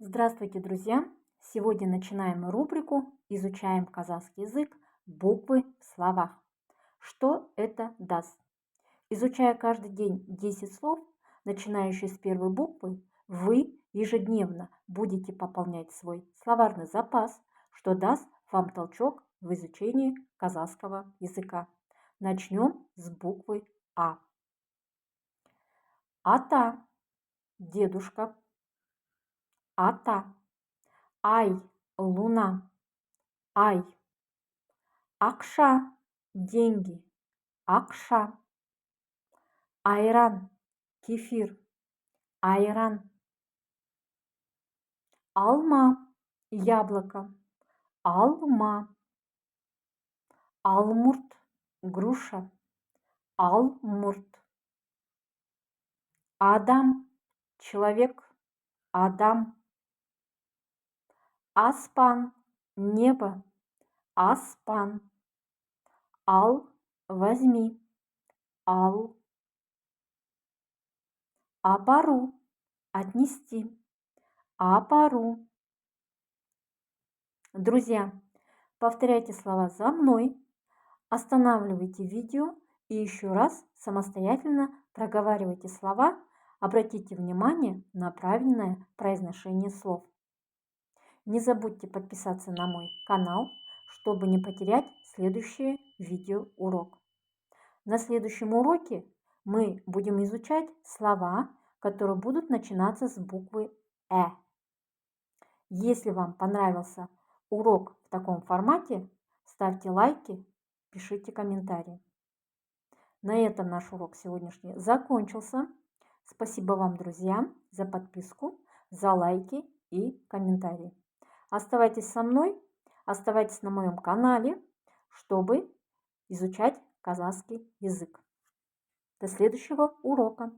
Здравствуйте, друзья! Сегодня начинаем рубрику «Изучаем казахский язык. Буквы в словах». Что это даст? Изучая каждый день 10 слов, начинающие с первой буквы, вы ежедневно будете пополнять свой словарный запас, что даст вам толчок в изучении казахского языка. Начнем с буквы А. Ата – дедушка. Ата. Ай – луна. Ай. Акша – деньги. Акша. Айран – кефир. Айран. Алма – яблоко. Алма. Алмурт – груша. Алмурт. Адам – человек. Адам. Аспан – небо. Аспан. Ал – возьми. Ал. Апару – отнести. Апару. Друзья, повторяйте слова за мной, останавливайте видео и еще раз самостоятельно проговаривайте слова, обратите внимание на правильное произношение слов. Не забудьте подписаться на мой канал, чтобы не потерять следующий видеоурок. На следующем уроке мы будем изучать слова, которые будут начинаться с буквы «э». Если вам понравился урок в таком формате, ставьте лайки, пишите комментарии. На этом наш урок сегодняшний закончился. Спасибо вам, друзья, за подписку, за лайки и комментарии. Оставайтесь со мной, оставайтесь на моем канале, чтобы изучать казахский язык. До следующего урока.